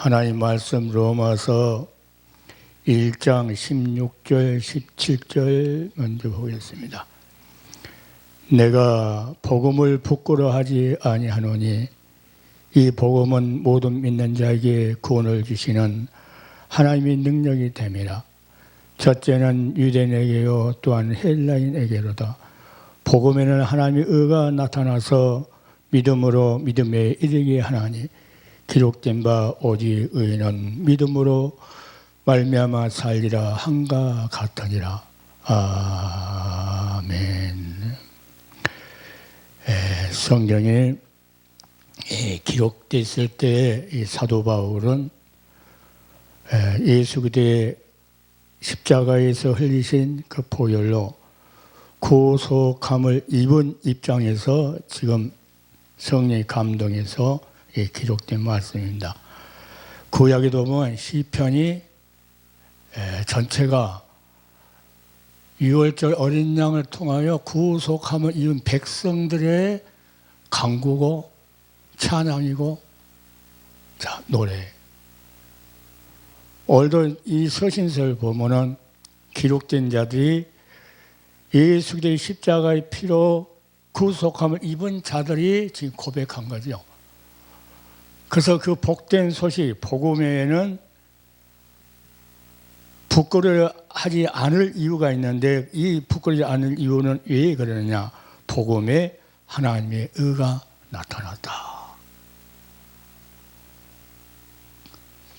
하나님 말씀 로마서 1장 16절 17절 먼저 보겠습니다. 내가 복음을 부끄러워하지 아니하노니 이 복음은 모든 믿는 자에게 구원을 주시는 하나님의 능력이 됨이라. 첫째는 유대인에게요 또한 헬라인에게로다. 복음에는 하나님의 의가 나타나서 믿음으로 믿음에 이르게 하나니 기록된 바 오직 의인은 믿음으로 말미암아 살리라 한가 같으니라. 아멘. 성경에 기록됐을 때 이 사도 바울은 예수 그리스도의 십자가에서 흘리신 그 보혈로 구속함을 입은 입장에서 지금 성령의 감동에서 기록된 말씀입니다. 구약에도 보면 시편이 전체가 6월절 어린 양을 통하여 구속함을 입은 백성들의 간구고 찬양이고 노래. 오늘도 이 서신서를 보면은 기록된 자들이 예수 그리스도의 십자가의 피로 구속함을 입은 자들이 지금 고백한 거죠. 그래서 그 복된 소식, 복음에는 부끄러워하지 않을 이유가 있는데 이 부끄러워하지 않을 이유는 왜 그러느냐? 복음에 하나님의 의가 나타났다.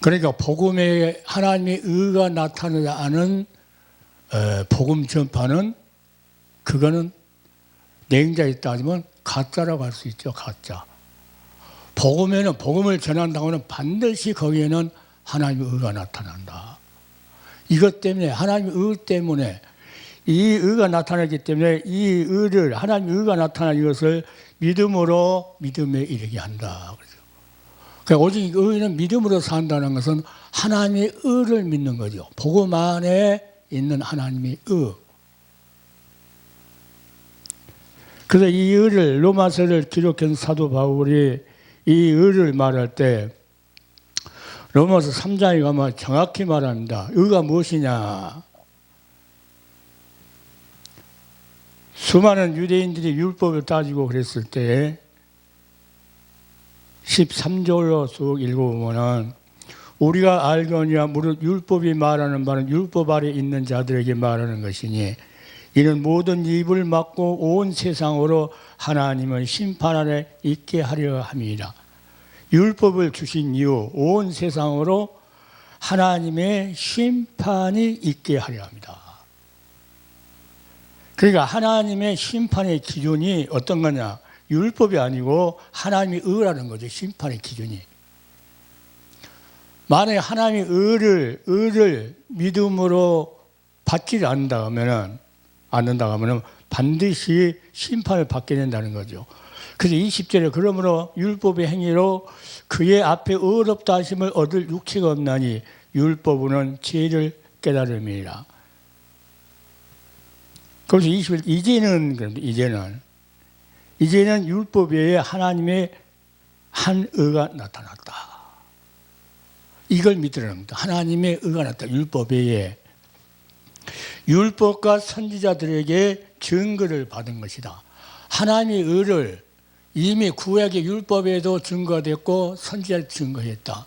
그러니까 복음에 하나님의 의가 나타나지 않은 복음 전파는 그거는 냉자에 따지면 가짜라고 할 수 있죠. 가짜. 복음에는 복음을 전한다고 하면 반드시 거기에는 하나님의 의가 나타난다. 이것 때문에 하나님의 의 때문에 이 의가 나타나기 때문에 이 의를 하나님의 의가 나타난 이것을 믿음으로 믿음에 이르게 한다. 그러니까 오직 의는 믿음으로 산다는 것은 하나님의 의를 믿는 거죠. 복음 안에 있는 하나님의 의. 그래서 이 의를 로마서를 기록한 사도 바울이 이 의를 말할 때 로마서 3장에 가면 정확히 말합니다. 의가 무엇이냐? 수많은 유대인들이 율법을 따지고 그랬을 때 13절로 쭉 읽어보면 우리가 알거니와 무릇 율법이 말하는 바는 율법 아래 있는 자들에게 말하는 것이니 이는 모든 입을 막고 온 세상으로 하나님은 심판 아래 있게 하려 함이라. 율법을 주신 이유 온 세상으로 하나님의 심판이 있게 하려 합니다. 그러니까 하나님의 심판의 기준이 어떤 거냐? 율법이 아니고 하나님의 의라는 거죠. 심판의 기준이. 만약에 하나님의 의를 믿음으로 받지 않는다 하면은 반드시 심판을 받게 된다는 거죠. 그래서 20절에 그러므로 율법의 행위로 그의 앞에 의롭다 하심을 얻을 육체가 없나니 율법은 죄를 깨달음이라. 그래서 21절 이제는 율법 외에 하나님의 한 의가 나타났다. 이걸 믿으라는 겁니다. 하나님의 의가 나타났다. 율법 외에. 율법과 선지자들에게 증거를 받은 것이다. 하나님의 의를 이미 구약의 율법에도 증거됐고 선지자를 증거했다.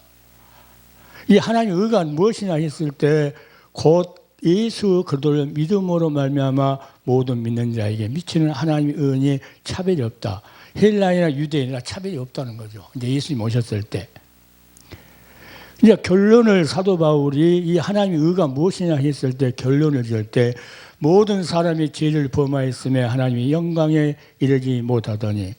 이 하나님의 의가 무엇이냐 했을 때 곧 예수 그리스도를 믿음으로 말미암아 모든 믿는 자에게 미치는 하나님의 의는 차별이 없다. 헬라인이나 유대인이나 차별이 없다는 거죠. 이제 예수님 오셨을 때. 이제 결론을 사도 바울이 이 하나님의 의가 무엇이냐 했을 때 결론을 지을 때 모든 사람이 죄를 범하였음에 하나님의 영광에 이르지 못하더니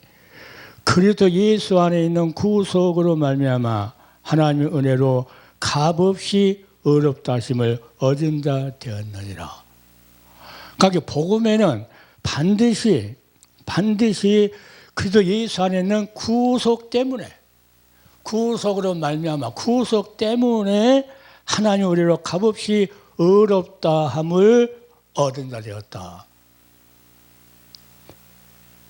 그리스도 예수 안에 있는 구속으로 말미암아 하나님의 은혜로 값없이 의롭다 하심을 얻은 자 되었느니라. 그러니까 복음에는 반드시 그리스도 예수 안에 있는 구속 때문에 구속으로 말미암아 구속 때문에 하나님의 은혜로 값없이 의롭다 함을 얻은 자 되었다.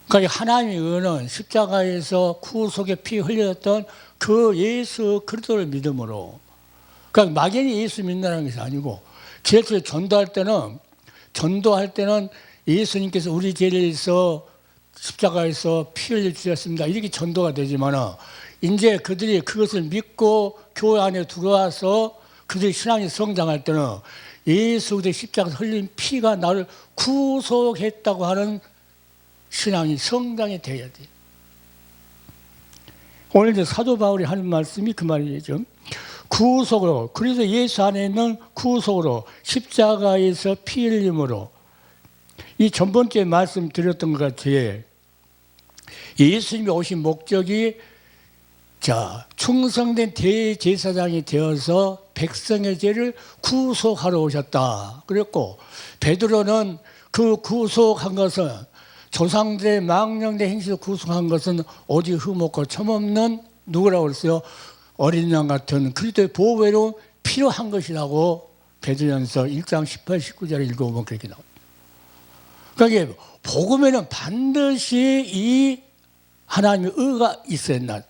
그러니까 하나님의 은혜는 십자가에서 구속의 피 흘렸던 그 예수 그리스도를 믿음으로. 그러니까 막연히 예수 믿는다는 것이 아니고, 제일 전도할 때는 예수님께서 우리 죄를 위해서 십자가에서 피 흘려 주셨습니다. 이렇게 전도가 되지만, 이제 그들이 그것을 믿고 교회 안에 들어와서 그들의 신앙이 성장할 때는 예수 그리스도의 십자가에서 흘린 피가 나를 구속했다고 하는 신앙이 성장이 되어야 돼. 오늘 이제 사도 바울이 하는 말씀이 그 말이죠. 구속으로, 그래서 예수 안에 있는 구속으로, 십자가에서 피 흘림으로. 이 전번주에 말씀드렸던 것 같이 예수님이 오신 목적이 충성된 대제사장이 되어서 백성의 죄를 구속하러 오셨다 그랬고, 베드로는 그 구속한 것은, 조상들의 망령된 행실을 구속한 것은 오직 흠없고 첨없는 누구라고 그랬어요? 어린 양 같은 그리스도의 보배로 필요한 것이라고 베드로전서 1장 18, 19절을 읽어보면 그렇게 나옵니다. 그러니까 복음에는 반드시 이 하나님의 의가 있어야 한다.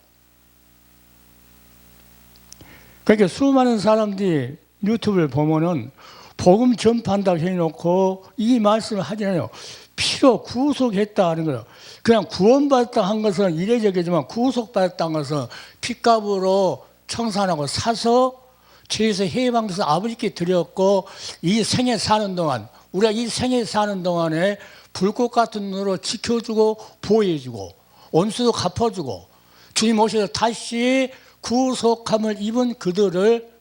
그러니까 수많은 사람들이 유튜브를 보면은 복음 전파한다고 해놓고 이 말씀을 하지 않아요. 피로 구속했다는 거예요. 그냥 구원받았다 한 것은 이례적이지만, 구속받았다는 것은 핏값으로 청산하고 사서 죄에서 해방돼서 아버지께 드렸고, 이 생에 사는 동안, 우리가 이 생에 사는 동안에 불꽃 같은 눈으로 지켜주고 보호해주고 원수도 갚아주고, 주님 오셔서 다시 구속함을 입은 그들을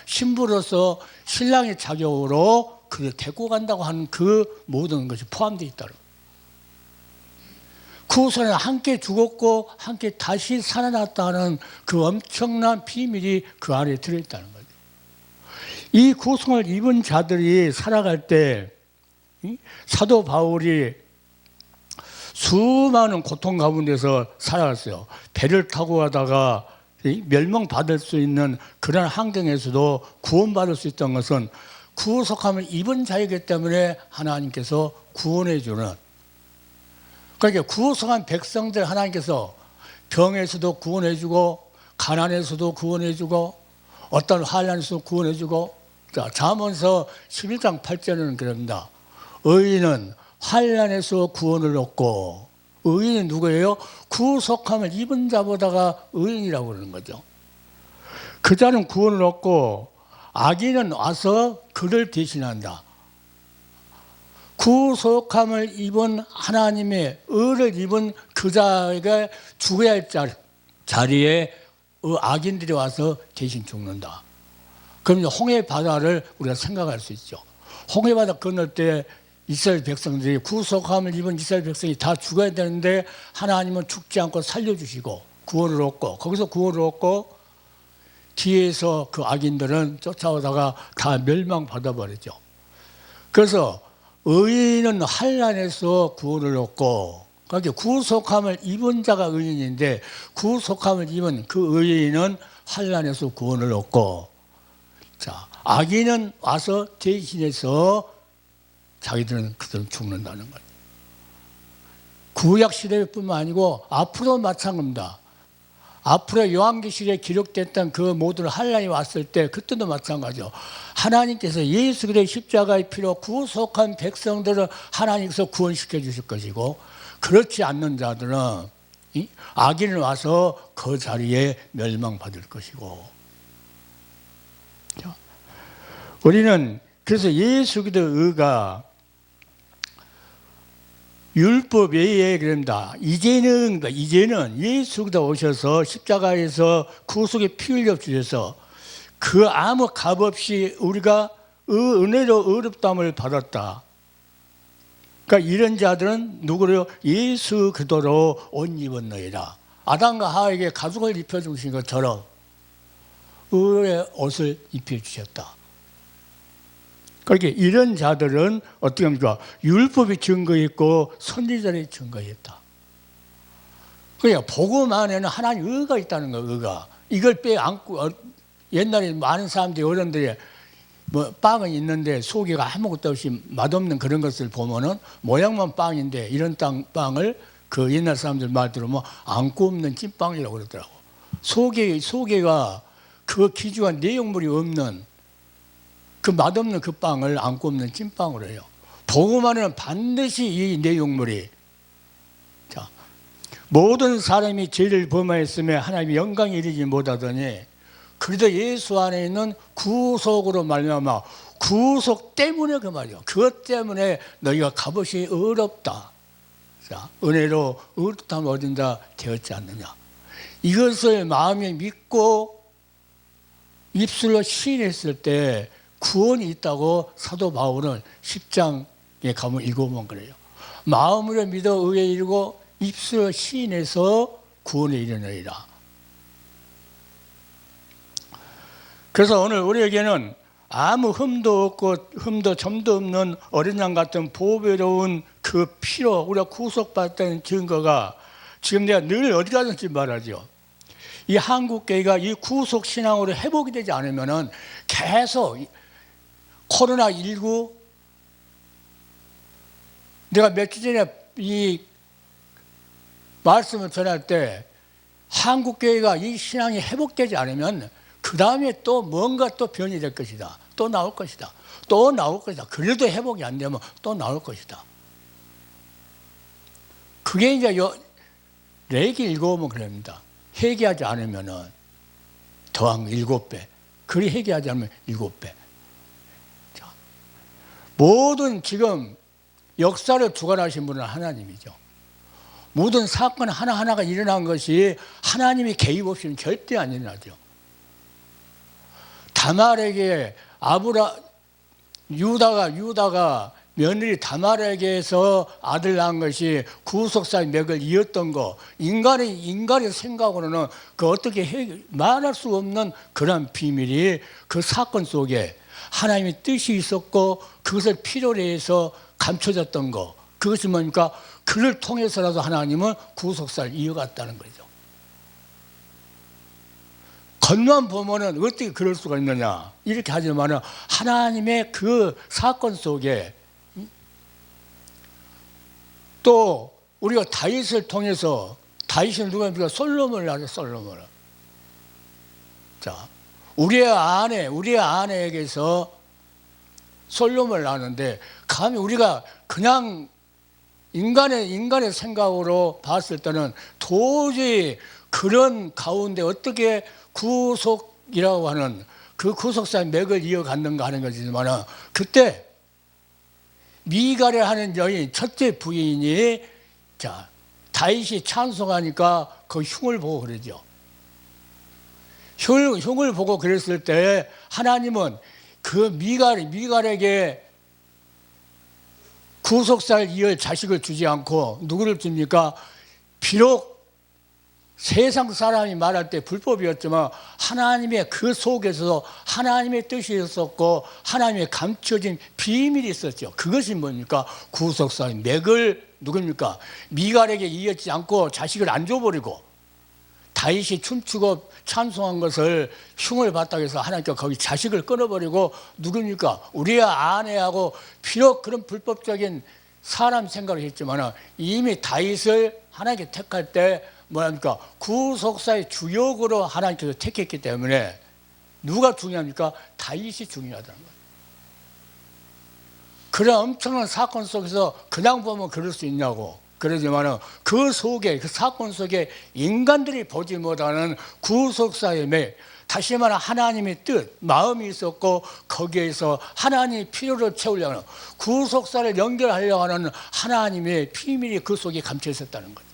신부로서 신랑의 자격으로 그를 데리고 간다고 하는 그 모든 것이 포함되어 있다고. 구속은 함께 죽었고 함께 다시 살아났다는 그 엄청난 비밀이 그 안에 들어있다는 거죠. 이 구속을 입은 자들이 살아갈 때 사도 바울이 수많은 고통 가운데서 살아갔어요. 배를 타고 가다가 멸망받을 수 있는 그런 환경에서도 구원받을 수 있던 것은 구속함을 입은 자이기 때문에 하나님께서 구원해 주는, 그러니까 구속한 백성들 하나님께서 병에서도 구원해 주고, 가난에서도 구원해 주고, 어떤 환난에서도 구원해 주고. 잠언서 11장 8절에는 그럽니다. 의인은 환난에서 구원을 얻고. 의인은 누구예요? 구속함을 입은 자보다가 의인이라고 그러는 거죠. 그 자는 구원을 얻고 악인은 와서 그를 대신한다. 구속함을 입은 하나님의 의를 입은 그 자에게 죽어야 할 자리에 악인들이 와서 대신 죽는다. 그럼 홍해 바다를 우리가 생각할 수 있죠. 홍해 바다 건널 때 이스라엘 백성들이, 구속함을 입은 이스라엘 백성이 다 죽어야 되는데 하나님은 죽지 않고 살려주시고 구원을 얻고, 거기서 구원을 얻고 뒤에서 그 악인들은 쫓아오다가 다 멸망받아버리죠. 그래서 의인은 환난에서 구원을 얻고, 그러니까 구속함을 입은 자가 의인인데 구속함을 입은 그 의인은 환난에서 구원을 얻고, 악인은 와서 대신해서 자기들은 그들은 죽는다는 거예요. 구약 시대뿐만 아니고 앞으로 마찬가지입니다. 앞으로 요한계시록에 기록됐던 그 모든 환난이 왔을 때 그때도 마찬가지죠. 하나님께서 예수 그리스도의 십자가의 피로 구속한 백성들을 하나님께서 구원시켜 주실 것이고, 그렇지 않는 자들은 악인을 와서 그 자리에 멸망받을 것이고. 우리는 그래서 예수 그리스도의 의가 율법 외에 그럽니다. 이제는 예수 그리스도 오셔서 십자가에서 구속의 피 흘려 주셔서 그 아무 값 없이 우리가 은혜로 의롭다함을 받았다. 그러니까 이런 자들은 누구로? 예수 그리스도로 옷 입었느니라. 아담과 하와에게 가죽을 입혀주신 것처럼 의의 옷을 입혀주셨다. 그렇게 이런 자들은 어떻게 합니까? 율법이 증거했고 선지자들이 증거했다. 그러니까 복음 안에는 하나님 의가 있다는 거예요. 의가. 이걸 빼안고, 옛날에 많은 사람들이, 어른들이 빵은 있는데 속에가 아무것도 없이 맛없는 그런 것을 보면은 모양만 빵인데, 이런 빵을 그 옛날 사람들 말 들으면 안고 없는 찐빵이라고 그러더라고. 소개가 그 기주한 내용물이 없는 그 맛없는 그 빵을 안 굽는 찐빵으로 해요. 복음안에는 반드시 이 내용물이, 자, 모든 사람이 죄를 범하였으며 하나님의 영광에 이르지 못하더니 그래도 예수 안에 있는 구속으로 말미암아, 구속 때문에 그 말이요. 그것 때문에 너희가 값없이 의롭다. 자, 은혜로 의롭다면 얻은다 되었지 않느냐. 이것을 마음에 믿고 입술로 시인했을 때 구원이 있다고 사도 바울은 10장에 가면 읽어보면 그래요. 마음으로 믿어 의에 이르고 입술로 시인해서 구원에 이르느니라. 그래서 오늘 우리에게는 아무 흠도 없고 흠도 점도 없는 어린 양 같은 보배로운 그 피로 우리가 구속받았다는 증거가, 지금 내가 늘 어디 가든지 말하죠. 이 한국교회가 이 구속신앙으로 회복이 되지 않으면은 계속 코로나19, 내가 며칠 전에 이 말씀을 전할 때 한국교회가 이 신앙이 회복되지 않으면 그 다음에 또 뭔가 또 변이 될 것이다. 또 나올 것이다. 또 나올 것이다. 그래도 회복이 안 되면 또 나올 것이다. 그게 이제 레기 읽어보면 그럽니다. 회개하지 않으면은 더한 7배. 그리 회개하지 않으면 7배. 자, 모든 지금 역사를 주관하신 분은 하나님이죠. 모든 사건 하나하나가 일어난 것이 하나님이 개입 없이는 절대 안 일어나죠. 다말에게 유다가 며느리 다말에게서 아들 낳은 것이 구속사의 맥을 이었던 거, 인간의 생각으로는 그 어떻게 말할 수 없는 그런 비밀이 그 사건 속에 하나님의 뜻이 있었고 그것을 필요로 해서 감춰졌던 거, 그것이 뭡니까? 그를 통해서라도 하나님은 구속사를 이어갔다는 거죠. 겉만 보면은 어떻게 그럴 수가 있느냐 이렇게 하지만은 하나님의 그 사건 속에, 또 우리가 다윗을 통해서, 다윗은 누구입니까? 솔로몬을 낳았어요. 솔로몬을. 자, 우리의 아내에게서 솔로몬을 낳았는데, 감히 우리가 그냥 인간의 생각으로 봤을 때는 도저히 그런 가운데 어떻게 구속이라고 하는 그 구속사의 맥을 이어갔는가 하는 것이지만, 그때 미갈을 하는 여인 첫째 부인이, 자, 다윗이 찬송하니까 그 흉을 보고 그러죠. 흉을 보고 그랬을 때 하나님은 그 미갈에게 구속사를 이을 자식을 주지 않고 누구를 줍니까? 비록 세상 사람이 말할 때 불법이었지만 하나님의 그 속에서 하나님의 뜻이 있었고 하나님의 감춰진 비밀이 있었죠. 그것이 뭡니까? 구속사의 맥을 누굽니까? 미갈에게 이었지 않고 자식을 안 줘버리고 다윗이 춤추고 찬송한 것을 흉을 봤다고 해서 하나님께서 거기 자식을 끊어버리고 누굽니까? 우리의 아내하고 비록 그런 불법적인 사람 생각을 했지만 이미 다윗을 하나님께 택할 때 뭐합니까? 구속사의 주역으로 하나님께서 택했기 때문에 누가 중요합니까? 다윗이 중요하다는 거예요. 그런 엄청난 사건 속에서 그냥 보면 그럴 수 있냐고. 그러지만 그 속에, 그 사건 속에 인간들이 보지 못하는 구속사의 맥, 다시 말해 하나님의 뜻, 마음이 있었고 거기에서 하나님의 필요를 채우려고 하는, 구속사를 연결하려고 하는 하나님의 비밀이 그 속에 감춰 있었다는 거죠.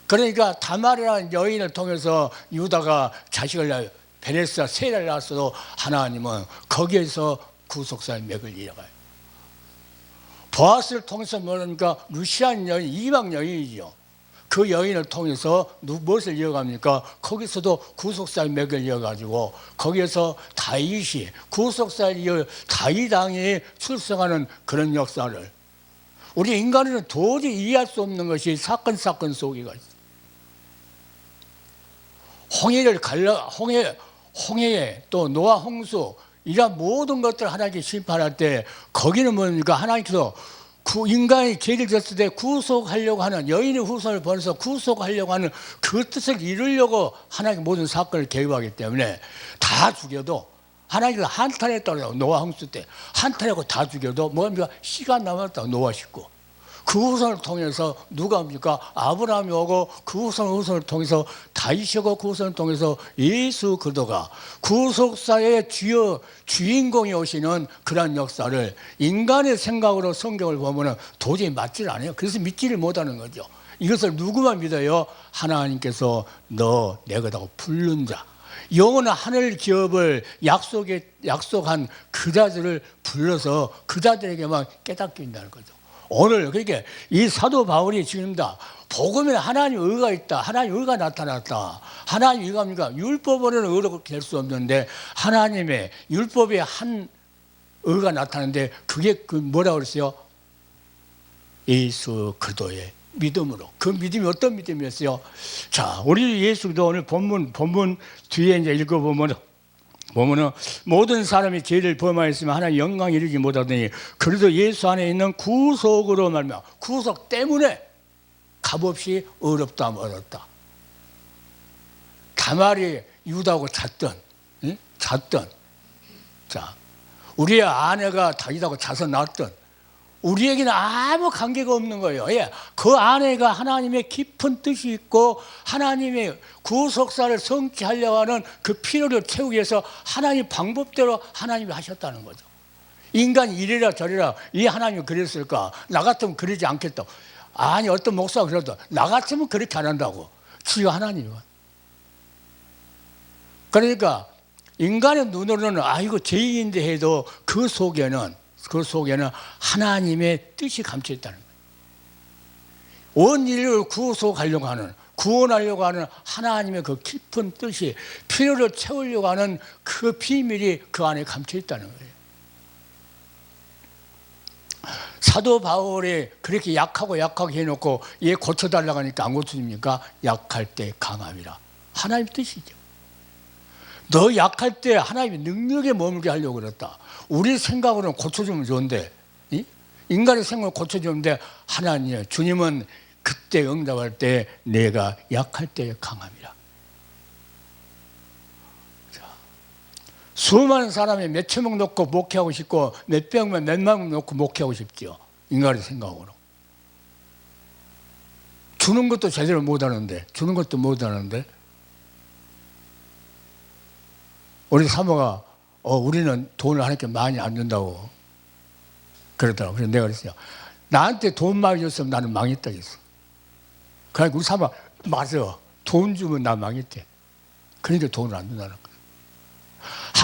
그러니까 다말이라는 여인을 통해서 유다가 자식을 베레스와 세를 낳았어도 하나님은 거기에서 구속사의 맥을 이어가요. 보아스를 통해서 뭐랍니까? 루시안 여인, 이방 여인이죠. 그 여인을 통해서 무엇을 이어갑니까? 거기서도 구속사의 맥을 이어가지고 거기에서 다윗이 구속사를 이어 다윗 왕이 출생하는 그런 역사를, 우리 인간은 도저히 이해할 수 없는 것이 사건 속에가 있어요. 홍해에 또 노아 홍수 이런 모든 것들을 하나님께 심판할 때 거기는 뭡니까? 하나님께서 인간이 죄를 졌을 때 구속하려고 하는, 여인의 후손을 보내서 구속하려고 하는 그 뜻을 이루려고 하나님의 모든 사건을 개입하기 때문에 다 죽여도, 하나님께서 한탄했다고, 노아 홍수 때 한탄하고 다 죽여도 뭡니까? 씨가 남았다. 노아 식구. 그 후손을 통해서 누가 옵니까? 아브라함이 오고, 그 후손을 통해서 다윗이 오고, 그 후손을 통해서 예수 그리스도가 구속사의 주인공이 오시는 그런 역사를 인간의 생각으로 성경을 보면 도저히 맞질 않아요. 그래서 믿지를 못하는 거죠. 이것을 누구만 믿어요? 하나님께서 너 내 거다고 부른 자, 영원한 하늘 기업을 약속한 그 자들을 불러서 그 자들에게만 깨닫게 한다는 거죠. 오늘 그러니까 이 사도 바울이 지금다 복음에 하나님 의가 있다, 하나님 의가 나타났다. 하나님 의가입니까? 율법으로는 의로 될 수 없는데 하나님의 율법의 한 의가 나타났는데 그게 그 뭐라고 그랬어요? 예수 그리스도의 믿음으로. 그 믿음이 어떤 믿음이었어요? 자, 우리 예수도 오늘 본문 뒤에 이제 읽어보면은 모든 사람이 죄를 범하였으면 하나님 영광 이루지 못하더니 그래도 예수 안에 있는 구속으로 말미암아, 구속 때문에 값없이 어렵다 하면 어렵다. 다말이 유다하고 잤던, 자, 우리의 아내가 다윗하고 자서 낳았던, 우리에게는 아무 관계가 없는 거예요. 예. 그 아내가 하나님의 깊은 뜻이 있고 하나님의 구속사를 성취하려고 하는 그 필요를 채우기 위해서 하나님 방법대로 하나님이 하셨다는 거죠. 인간이 이래라 저래라, 이 하나님이 그랬을까? 나 같으면 그러지 않겠다. 아니, 어떤 목사가 그래도 나 같으면 그렇게 안 한다고. 지가 하나님은. 그러니까 인간의 눈으로는 이거 죄인인데 해도 그 속에는 하나님의 뜻이 감춰 있다는 거예요. 온 인류를 구원하려고 하는 하나님의 그 깊은 뜻이, 필요를 채우려고 하는 그 비밀이 그 안에 감춰 있다는 거예요. 사도 바울이 그렇게 약하게 해놓고 얘 고쳐달라고 하니까 안 고쳐집니까? 약할 때 강함이라. 하나님 뜻이죠. 너 약할 때 하나님이 능력에 머물게 하려고 그랬다. 우리 생각으로는 고쳐주면 좋은데, 인간의 생각을 고쳐주는데 하나님, 주님은 그때 응답할 때 내가 약할 때 강함이라. 자, 수많은 사람이 몇천 명 놓고 목회하고 싶고 몇백 명, 몇만 명 놓고 목회하고 싶죠. 인간의 생각으로. 주는 것도 제대로 못하는데, 우리 사모가 우리는 돈을 하나님께 많이 안 준다고 그러더라고. 그래서 내가 그랬어요. 나한테 돈 많이 줬으면 나는 망했다 했어. 그러니까 우리 사모가 맞아. 돈 주면 나 망했대. 그러니까 돈을 안 준다는 거야.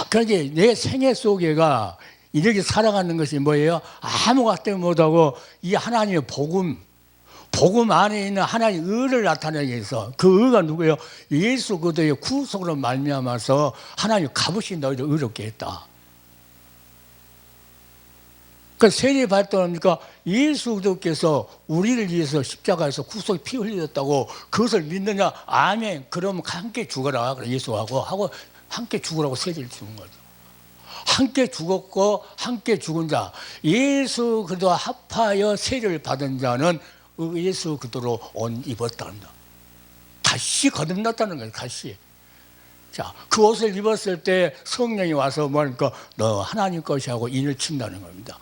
그러니까 내 생애 속에가 이렇게 살아가는 것이 뭐예요? 아무것도 못하고 이 하나님의 복음 안에 있는 하나님의 의를 나타내기 위해서, 그 의가 누구예요? 예수 그리스도의 구속으로 말미암아서 하나님이 값없이 너희를 의롭게 했다. 그러니까 세례 발동합니까? 예수 그리스도께서 우리를 위해서 십자가에서 구속이 피 흘렸다고 그것을 믿느냐? 아멘. 그러면 함께 죽어라. 예수하고 함께 죽으라고 세례를 주는 거죠. 함께 죽었고 함께 죽은 자, 예수 그리스도와 합하여 세례를 받은 자는 예수 그리스도로 옷 입었다는 거. 다시 거듭났다는 거예요. 다시. 자, 그 옷을 입었을 때 성령이 와서 뭐니까 너 하나님 것이 하고 인을 친다는 겁니다.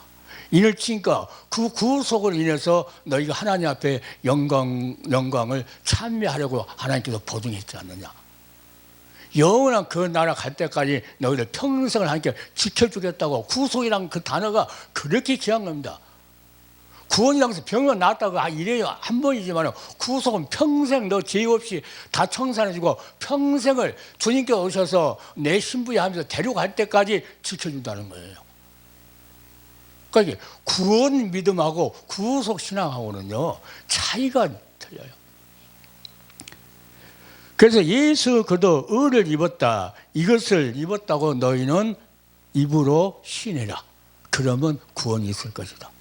인을 치니까 그 구속을 인해서 너희가 하나님 앞에 영광을 찬미하려고 하나님께서 보증했지 않느냐. 영원한 그 나라 갈 때까지 너희들 평생을 하나님께 지켜주겠다고. 구속이란 그 단어가 그렇게 귀한 겁니다. 구원이라고 해서 병은 낫다고 이래요. 한 번이지만 구속은 평생 너 죄 없이 다 청산해주고 평생을 주님께 오셔서 내 신부에 하면서 데려갈 때까지 지켜준다는 거예요. 그러니까 구원 믿음하고 구속 신앙하고는요 차이가 틀려요. 그래서 예수 그도 의를 입었다. 이것을 입었다고 너희는 입으로 신해라. 그러면 구원이 있을 것이다.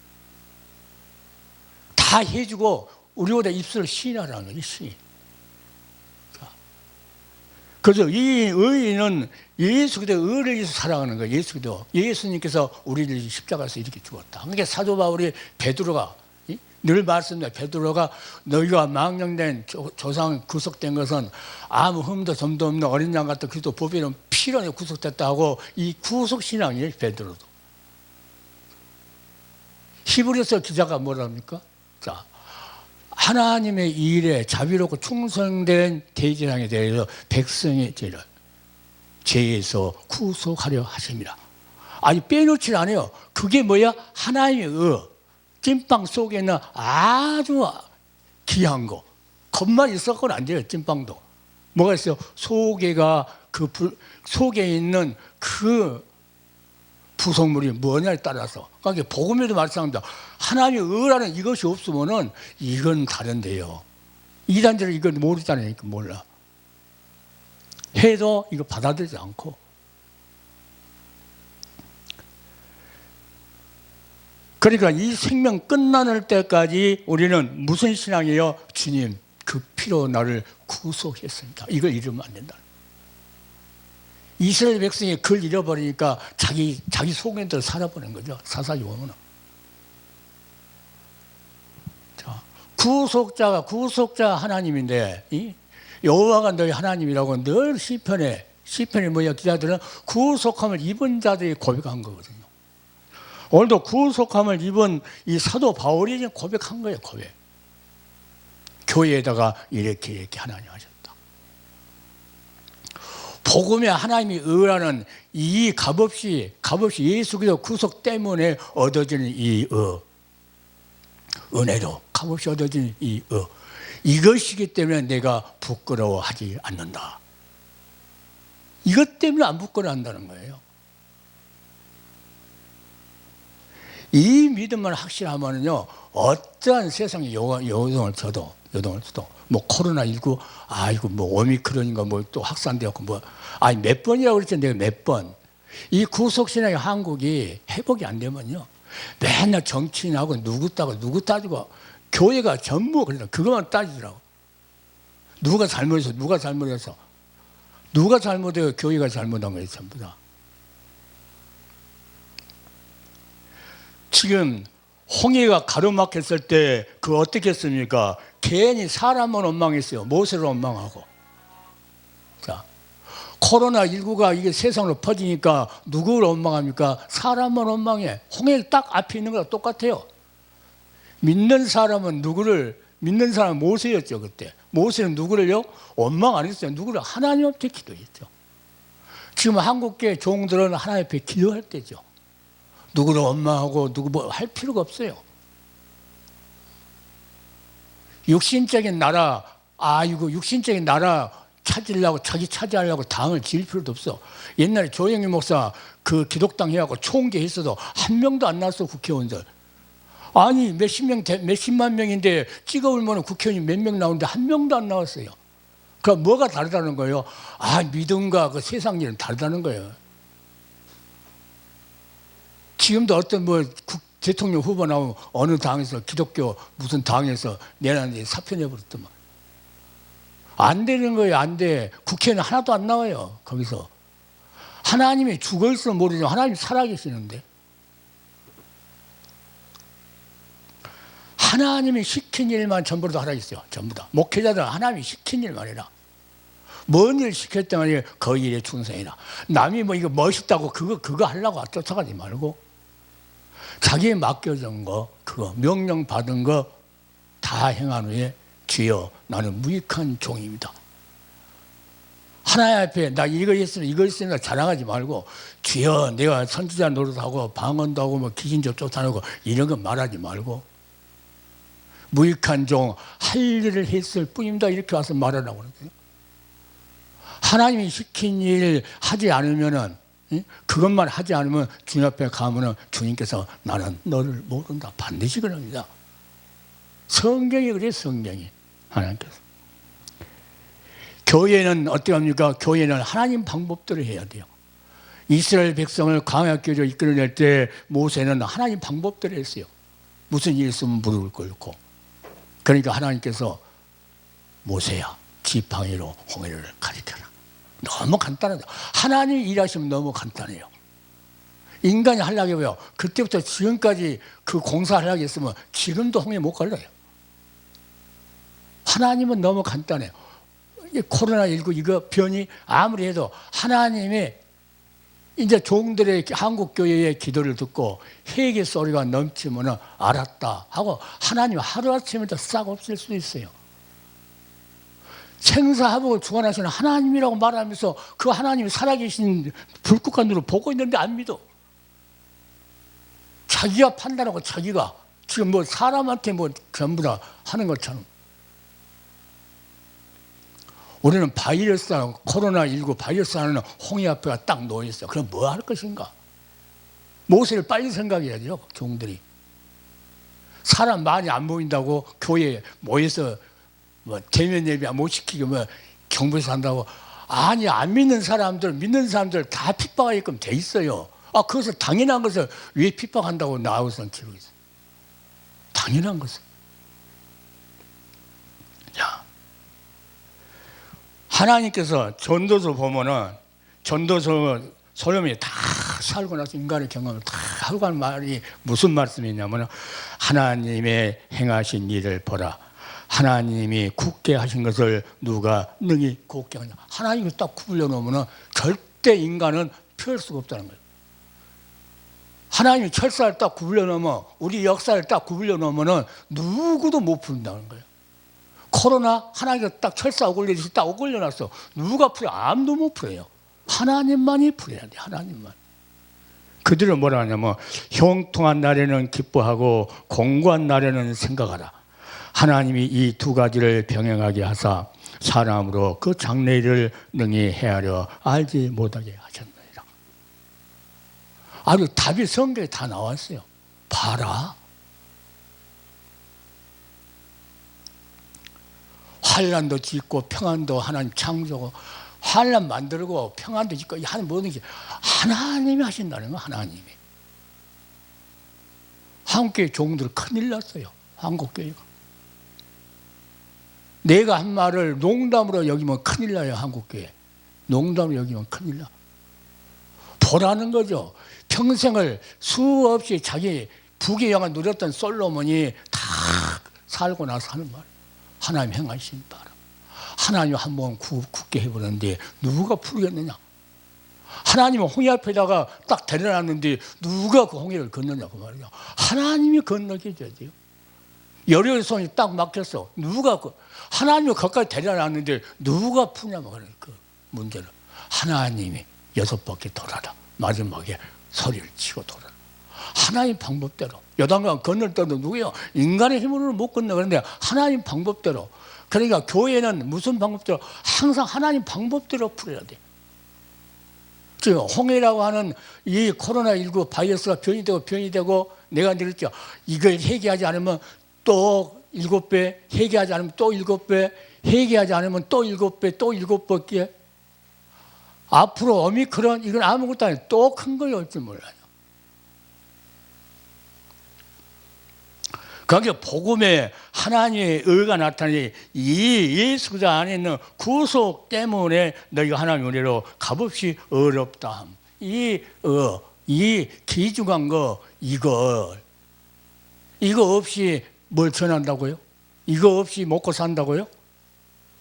다 해주고 우리보다 입술을 신하라는 거지, 신. 그래서 이 의인은 예수 그리스도의 의를 위해서 살아가는 거예요. 예수 그리스도. 예수님께서 우리를 십자가에서 이렇게 죽었다. 그러니까 사도 바울이 베드로가 늘 말씀드려. 베드로가 너희가 망령된 조상 구속된 것은 아무 흠도 점도 없는 어린 양 같은 그리스도 보배는 피로 구속됐다 하고 이 구속신앙이에요. 베드로도. 히브리서 기자가 뭐랍니까? 자, 하나님의 일에 자비롭고 충성된 대제사장에 대해서 백성의 죄에서 구속하려 하십니다. 아니 빼놓지 않아요. 그게 뭐야? 하나님의 찐빵 속에 있는 아주 귀한 거. 겉만 있었건 안 돼요. 찐빵도. 뭐가 있어요? 속에가 속에 있는 그 부속물이 뭐냐에 따라서. 그러니까 복음에도 말씀합니다. 하나님의 의라는 이것이 없으면은 이건 다른데요. 이단들은 이걸 모르잖아요. 몰라. 해도 이거 받아들이지 않고. 그러니까 이 생명 끝나는 때까지 우리는 무슨 신앙이에요? 주님, 그 피로 나를 구속했습니다. 이걸 잃으면 안 된다. 이스라엘 백성이 그걸 잃어버리니까 자기 속에들 살아버린 거죠. 사사기 보면. 자, 구속자 하나님인데, 여호와가 너희 하나님이라고 늘 시편에 뭐야? 기자들은 구속함을 입은 자들이 고백한 거거든요. 오늘도 구속함을 입은 이 사도 바울이 고백한 거예요. 고백. 교회에다가 이렇게 하나님 하셨다. 복음에 하나님이 의라는 이 값없이 예수 그리스도 구속 때문에 얻어지는 이 은혜로 값없이 얻어지는 이 이것이기 때문에 내가 부끄러워하지 않는다. 이것 때문에 안 부끄러워한다는 거예요. 이 믿음만 확실하면요, 어떠한 세상의 요동을 쳐도 뭐 코로나19 아이고 뭐 오미크론인가 뭐 또 확산되었고 뭐 아니 몇 번이라고 그랬죠. 내가 몇 번. 이 구속신앙의 한국이 회복이 안 되면요, 맨날 정치인하고 누구 따지고 교회가 전부 그래서 그것만 따지더라고. 누가 잘못해서 누가 잘못해요. 교회가 잘못한 거예요. 전부 다. 지금 홍해가 가로막혔을 때 그 어떻게 했습니까? 괜히 사람만 원망했어요. 모세를 원망하고. 자, 코로나19가 이게 세상으로 퍼지니까 누구를 원망합니까? 사람만 원망해. 홍해 딱 앞에 있는 거랑 똑같아요. 믿는 사람은 모세였죠. 그때. 모세는 누구를요? 원망 안 했어요. 누구를? 하나님 앞에 기도했죠. 지금 한국계 종들은 하나님 앞에 기도할 때죠. 누구를 원망하고 누구 뭐 할 필요가 없어요. 육신적인 나라 찾으려고 자기 차지하려고 당을 지을 필요도 없어. 옛날에 조영희 목사 그 기독당 해갖고 총계했어도 한 명도 안 나왔어. 국회의원들. 아니 몇십만 명인데 찍어올면 국회의원이 몇 명 나오는데 한 명도 안 나왔어요. 그럼 뭐가 다르다는 거예요? 믿음과 그 세상 일은 다르다는 거예요. 지금도 어떤 대통령 후보 나오면 어느 당에서 기독교 무슨 당에서 내놨는데 사표내버렸더만. 안 되는 거예요. 안 돼. 국회는 하나도 안 나와요. 거기서. 하나님이 죽어있으면 모르죠. 하나님이 살아계시는데. 하나님이 시킨 일만 전부 다 하라 했어요. 전부 다. 목회자들은 하나님이 시킨 일만 해라. 뭔 일 시켰더니 그 일에 충성해라. 남이 뭐 이거 멋있다고 그거 하려고 쫓아가지 말고 자기에 맡겨진 거, 그거 명령 받은 거 다 행한 후에 주여 나는 무익한 종입니다. 하나님 앞에 나 이거 했으니까 자랑하지 말고 주여 내가 선지자 노릇하고 방언도 하고 뭐 기신조 쫓아내고 이런 거 말하지 말고 무익한 종 할 일을 했을 뿐입니다. 이렇게 와서 말하라고 그러거든요. 하나님이 시킨 일 하지 않으면은 그것만 하지 않으면 주님 앞에 가면은 주님께서 나는 너를 모른다. 반드시 그럽니다. 성경이 그래요. 성경이. 하나님께서. 교회는 어떻게 합니까? 교회는 하나님 방법대로 해야 돼요. 이스라엘 백성을 광야길로 이끌어낼 때 모세는 하나님 방법대로 했어요. 무슨 일 있으면 무릎을 꿇고. 그러니까 하나님께서 모세야 지팡이로 홍해를 가리켜라. 너무 간단하죠. 하나님 일하시면 너무 간단해요. 인간이 하려고 해요. 그때부터 지금까지 그 공사하려고 했으면 지금도 홍해 못 걸려요. 하나님은 너무 간단해요. 코로나19 이거 변이 아무리 해도 하나님의 이제 종들의 한국교회의 기도를 듣고 회개 소리가 넘치면 알았다 하고 하나님 하루아침에 싹 없앨 수 있어요. 생사화복을 주관하시는 하나님이라고 말하면서 그 하나님이 살아계신 불국한 눈으로 보고 있는데 안 믿어. 자기가 판단하고 자기가 지금 뭐 사람한테 뭐 전부 다 하는 것처럼. 우리는 바이러스하고 코로나19 바이러스 하는 홍해 앞에가 딱 놓여있어. 그럼 뭐 할 것인가? 모세를 빨리 생각해야죠, 종들이. 사람 많이 안 모인다고 교회에 모여서 뭐 대면 예배 못 시키고 뭐 경배사 한다고. 아니, 안 믿는 사람들, 믿는 사람들 다 핍박하게끔 돼 있어요. 아, 그것을 당연한 것을 왜 핍박한다고 나와서 치고 있어요. 당연한 것을. 자, 하나님께서 전도서 보면은 전도서 소돔이 다 살고 나서 인간의 경험을 다 하고 간 말이 무슨 말씀이냐면 하나님의 행하신 일을 보라. 하나님이 굳게 하신 것을 누가 능히 굳게 하냐. 하나님이 딱 구불려 놓으면 절대 인간은 피할 수가 없다는 거예요. 하나님이 철사를 딱 구불려 놓으면 우리 역사를 딱 구불려 놓으면 누구도 못 푼다는 거예요. 코로나 하나님께서 딱 철사 오글려주시 딱 오글려놨어. 누가 풀어요? 아무도 못 풀어요. 하나님만이 풀어야 돼. 하나님만. 그들은 뭐라 하냐면 형통한 날에는 기뻐하고 공고한 날에는 생각하라. 하나님이 이 두 가지를 병행하게 하사 사람으로 그 장래일을 능히 헤아려 알지 못하게 하셨느니라. 아주 답이 성경에 다 나왔어요. 봐라. 환난도 짓고 평안도 하나님 창조고 환난 만들고 평안도 짓고 하는 모든 게 하나님이 하신다는 거예요. 하나님이. 한국교회 종들 큰일 났어요. 한국교회가. 내가 한 말을 농담으로 여기면 큰일 나요. 한국교회. 농담으로 여기면 큰일 나. 보라는 거죠. 평생을 수없이 자기 부귀 영화 누렸던 솔로몬이 다 살고 나서 하는 말. 하나님 행하신 바람. 하나님 한번 굳게 해보는데 누가 풀겠느냐? 하나님은 홍해 앞에다가 딱 데려놨는데 누가 그 홍해를 건너냐고 말이야. 하나님이 건너게 해줘야 돼요. 여리고의 손이 딱 막혔어. 누가 하나님이 거기까지 데려놨는데 누가 푸냐고 그래. 그 문제를 하나님이 6바퀴 돌아라. 마지막에 소리를 치고 돌아라. 하나님 방법대로. 요단강 건널 때도 누구예요? 인간의 힘으로는 못 건너. 그런데 하나님 방법대로. 그러니까 교회는 무슨 방법대로? 항상 하나님 방법대로 풀어야 돼. 지금 홍해라고 하는 이 코로나19 바이러스가 변이 되고 내가 늘었죠. 이걸 해결하지 않으면 또 7배, 해결하지 않으면 또 7배, 해결하지 않으면 또 7배, 또 7배. 앞으로 오미크론 이건 아무것도 아니에요. 또 큰 거에 올지 몰라요. 거기에 복음에 하나님의 의가 나타나니 이 예수 그리스도 안에 있는 구속 때문에 너희가 하나님 은혜로 값없이 어렵다. 이 귀중한 거 이거 없이 뭘 전한다고요? 이거 없이 먹고 산다고요?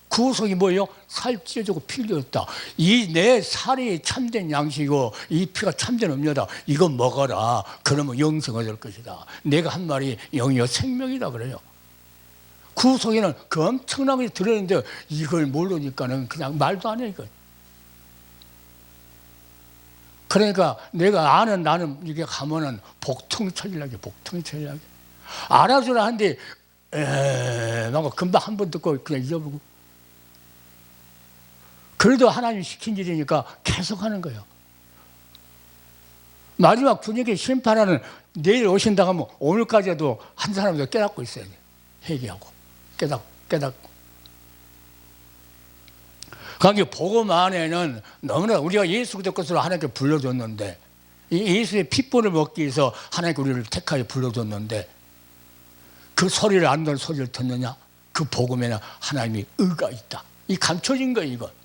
구속이 뭐예요? 살 찢어지고 피 흘렸다. 이 내 살이 참된 양식이고 이 피가 참된 음료다. 이거 먹어라. 그러면 영생 얻을 것이다. 내가 한 말이 영이요 생명이다 그래요. 구속에는 그 엄청난 것이 들어있는데 이걸 모르니까는 그냥 말도 안 해 이거. 그러니까 내가 아는 나는 이게 가면은 복통이 쳐질라게 알아주라 한데 막 금방 한 번 듣고 그냥 잊어버리고. 그래도 하나님이 시킨 일이니까 계속 하는 거예요. 마지막 분위기 심판하는 내일 오신다 하면 오늘까지도 한 사람도 깨닫고 있어야 돼. 회개하고 깨닫고. 그러니까 복음 안에는 너무나 우리가 예수 그리스도 것으로 하나님께 불러줬는데 이 예수의 핏불을 먹기 위해서 하나님께 우리를 택하여 불러줬는데 그 소리를 안 듣는 소리를 듣느냐? 그 복음에는 하나님의 의가 있다. 이 감춰진 거예요.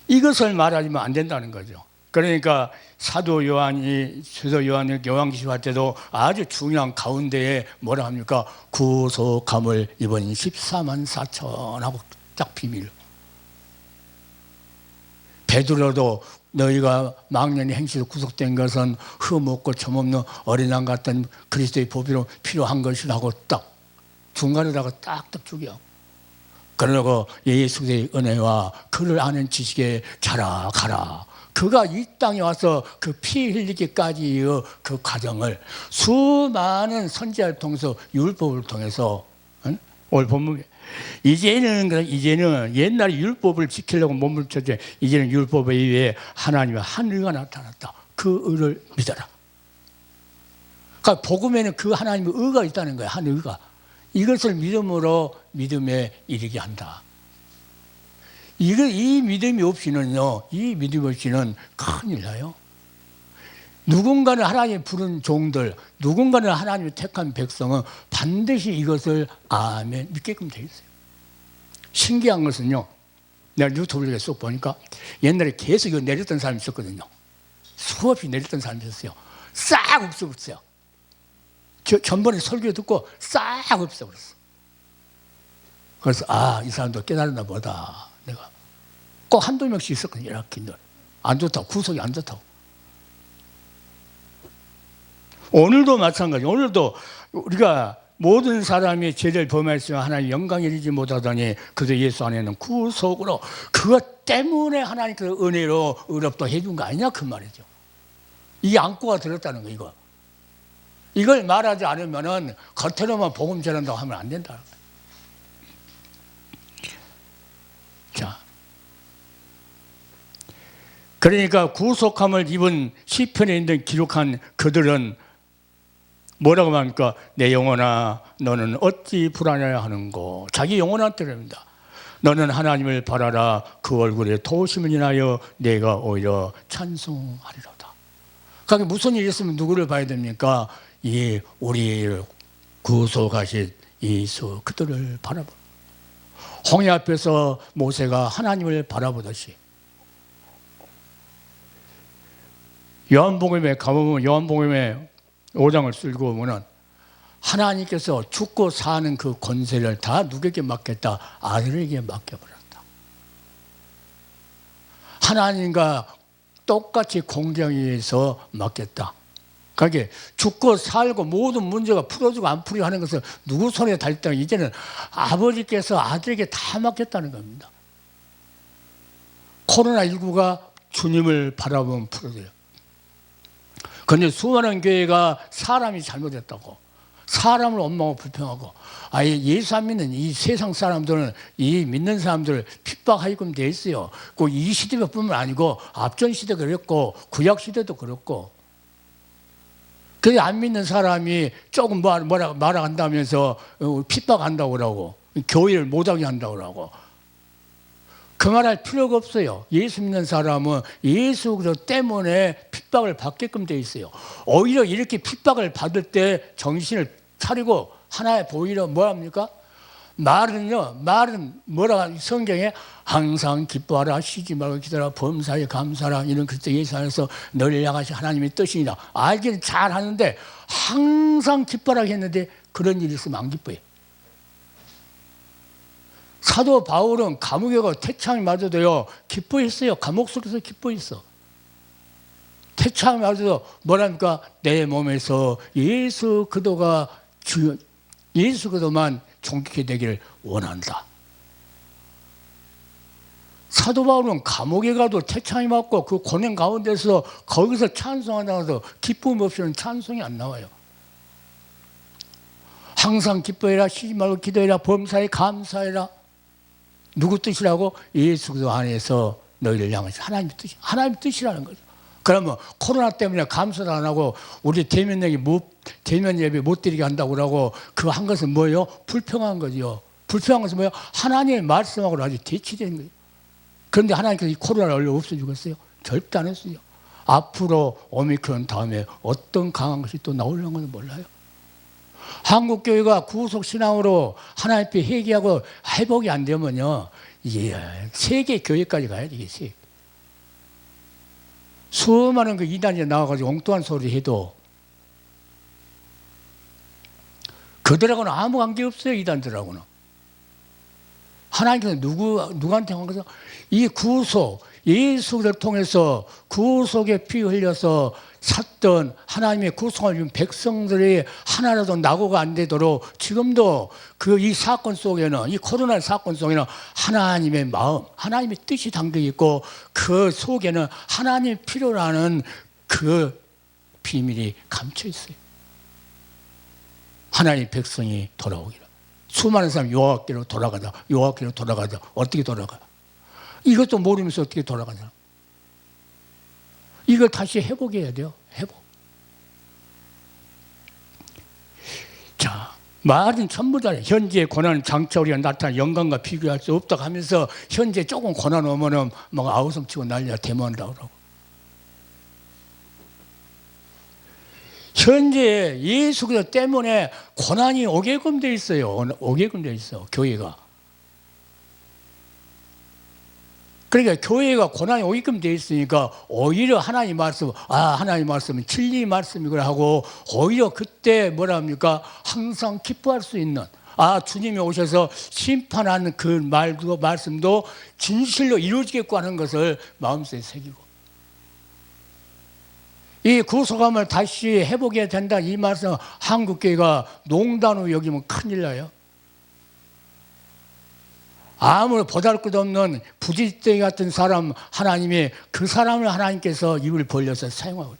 이것을 말하면 안 된다는 거죠. 그러니까 사도 요한이 요한계시록 할 때도 아주 중요한 가운데에 뭐라 합니까? 구속함을 입은 14만 4천하고 딱 비밀. 베드로도 너희가 망령의 행실로 구속된 것은 흠없고 점없는 어린 양 같은 그리스도의 보배로 필요한 것이라고 딱 중간에다가 딱딱 죽여. 그러고 예수의 은혜와 그를 아는 지식에 자라가라. 그가 이 땅에 와서 그 피 흘리기까지의 그 과정을 수많은 선지자를 통해서 율법을 통해서 오늘 본문 이제는 옛날에 율법을 지키려고 몸을 쳤지 이제는 율법에 의해 하나님의 한 의가 나타났다. 그 의를 믿어라. 그러니까 복음에는 그 하나님의 의가 있다는 거야. 한 의가. 이것을 믿음으로 믿음에 이르게 한다. 이 믿음이 없이는요, 이 믿음 없이는 큰일 나요. 누군가는 하나님 부른 종들, 누군가는 하나님의 택한 백성은 반드시 이것을 아멘 믿게끔 되어 있어요. 신기한 것은요, 내가 유튜브를 쏙 보니까 옛날에 계속 이거 내렸던 사람이 있었거든요. 수없이 내렸던 사람이 있었어요. 싹 없어버렸어요. 전번에 설교 듣고 싹 없어버렸어. 그래서 이 사람도 깨달았나 보다. 내가 꼭 한두 명씩 있었거든요. 이렇게 안 좋다고, 구속이 안 좋다고. 오늘도 마찬가지. 오늘도 우리가 모든 사람이 죄를 범했으면 하나님 영광에 이르지 못하더니 그저 예수 안에는 구속으로 그것 때문에 하나님께서 은혜로 의롭다 해준 거 아니냐 그 말이죠. 이 안고가 들었다는 거 이거. 이걸 말하지 않으면은 겉으로만 복음 전한다고 하면 안 된다. 자, 그러니까 구속함을 입은 시편에 있는 기록한 그들은 뭐라고 합니까? 내 영혼아 너는 어찌 불안해야 하는고. 자기 영혼한테 그럽니다. 너는 하나님을 바라라. 그 얼굴에 도심을 인하여 내가 오히려 찬송하리로다. 그러니까 무슨 일이 있으면 누구를 봐야 됩니까? 우리를 구속하신 예수 그들을 바라보. 홍해 앞에서 모세가 하나님을 바라보듯이 요한복음에 가보면 요한복음에 5장을 쓸고 보면 하나님께서 죽고 사는 그 권세를 다 누구에게 맡겼다? 아들에게 맡겨버렸다. 하나님과 똑같이 공정위에서 맡겼다. 그게 죽고 살고 모든 문제가 풀어지고 안 풀리고 하는 것을 누구 손에 달렸다. 이제는 아버지께서 아들에게 다 맡겼다는 겁니다. 코로나19가 주님을 바라보면 풀어져요. 그런데 수많은 교회가 사람이 잘못했다고, 사람을 원망하고 불평하고, 아예 예수 안 믿는 이 세상 사람들은 이 믿는 사람들을 핍박하게끔 돼 있어요. 그 이 시대뿐만 아니고 앞전 시대도 그랬고 구약 시대도 그렇고. 그게 안 믿는 사람이 조금 뭐라 말한다면서 핍박한다고 그러고 교회를 못하게 한다고 그러고. 그 말할 필요가 없어요. 예수 믿는 사람은 예수 그리스도 때문에 핍박을 받게끔 돼 있어요. 오히려 이렇게 핍박을 받을 때 정신을 차리고 하나의 오히려 뭐합니까? 말은 뭐라 성경에 항상 기뻐하라 쉬지 말고 기도하라 범사에 감사하라 이런 그리스도 예수 안에서 너를 향하신 하나님의 뜻이니라. 알기는 잘 하는데 항상 기뻐하라 했는데 그런 일이 있으면 안 기뻐해. 사도 바울은 감옥에 가고 태창이 맞아도요 기뻐했어요. 감옥 속에서 기뻐했어. 태창이 맞아도 뭐랍니까? 내 몸에서 예수 그리스도만 존귀케 되기를 원한다. 사도 바울은 감옥에 가도 태창이 맞고 그 고난 가운데서 거기서 찬송한다고 해서 기쁨 없이는 찬송이 안 나와요. 항상 기뻐해라 쉬지 말고 기도해라 범사에 감사해라. 누구 뜻이라고? 예수 그리스도 안에서 너희를 향해서 하나님 뜻이라는 거죠. 그러면 코로나 때문에 감사도 안 하고 우리 대면 예배 못 드리게 한다고 그러고 그 한 것은 뭐예요? 불평한 거죠. 불평한 것은 뭐예요? 하나님의 말씀하고 아주 대치되는 거예요. 그런데 하나님께서 이 코로나를 얼른 없애주겠어요? 절대 안 했어요. 앞으로 오미크론 다음에 어떤 강한 것이 또 나오려는 건 몰라요. 한국교회가 구속신앙으로 하나님 앞에 회개하고 회복이 안 되면요, 이게 세계 교회까지 가야 되겠어요. 수많은 그 이단이 나와가지고 엉뚱한 소리 해도 그들하고는 아무 관계 없어요. 이단들하고는. 하나님께서 누구한테 한 것은 이 구속, 예수를 통해서 구속의 피 흘려서 샀던 하나님의 구속을 입은 백성들이 하나라도 낙오가 안 되도록 지금도 이 사건 속에는, 이 코로나 사건 속에는 하나님의 마음, 하나님의 뜻이 담겨 있고 그 속에는 하나님의 필요라는 그 비밀이 감춰 있어요. 하나님의 백성이 돌아오기를. 수많은 사람이 여호와께로 돌아가자, 여호와께로 돌아가자. 어떻게 돌아가? 이것도 모르면서 어떻게 돌아가냐? 이걸 다시 회복해야 돼요. 회복. 자, 말은 전부 다 현재의 고난은 장차 우리가 나타난 영광과 비교할 수 없다고 하면서 현재 조금 고난 오면은 막 아우성치고 난리야 대모한다고 그러고. 현재 예수 그리스도 때문에 고난이 오게끔 돼 있어요. 오게끔 돼 있어 교회가. 그러니까 교회가 고난이 오게끔 돼 있으니까 오히려 하나님 말씀, 하나님 말씀은 진리 말씀이구나 하고 오히려 그때 뭐라 합니까? 항상 기뻐할 수 있는, 주님이 오셔서 심판하는 그 말도 말씀도 진실로 이루어지겠고 하는 것을 마음속에 새기고, 이 구속함을 다시 회복해야 된다 이 말씀 한국교회가 농단으로 여기면 큰일 나요. 아무런 보잘것없는 부지떼기 같은 사람 하나님이 그 사람을 하나님께서 입을 벌려서 사용하고,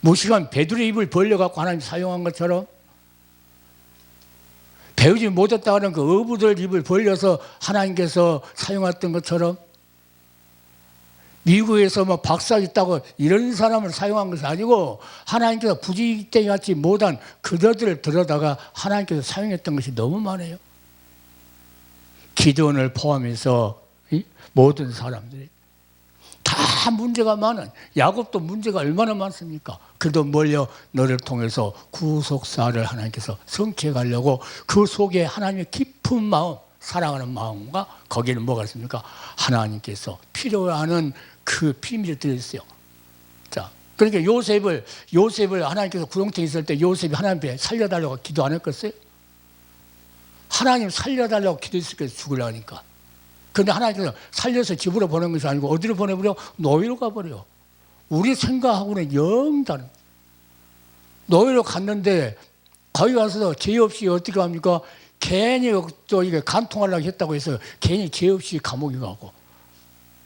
무시간 베드로의 입을 벌려갖고 하나님 사용한 것처럼, 배우지 못했다고 하는 그 어부들 입을 벌려서 하나님께서 사용했던 것처럼, 미국에서 뭐 박사 있다고 이런 사람을 사용한 것이 아니고 하나님께서 부지떼기 같이 못한 그들을 들여다가 하나님께서 사용했던 것이 너무 많아요. 기드온을 포함해서 모든 사람들이 다 문제가 많은, 야곱도 문제가 얼마나 많습니까? 그도 몰려 너를 통해서 구속사를 하나님께서 성취해 가려고 그 속에 하나님의 깊은 마음, 사랑하는 마음과 거기에는 뭐가 있습니까? 하나님께서 필요하는 그 비밀이 들어있어요. 자, 그러니까 요셉을 하나님께서 구렁텅이 있을 때 요셉이 하나님 앞에 살려달라고 기도 안 했겠어요? 하나님 살려달라고 기도했을 거예요. 죽으려니까. 그런데 하나님께서 살려서 집으로 보낸 것이 아니고 어디로 보내버려? 노예로 가버려. 우리 생각하고는 영 다른. 노예로 갔는데 거기 가서 죄 없이 어떻게 합니까? 괜히 또 이게 간통하려고 했다고 해서 괜히 죄 없이 감옥에 가고.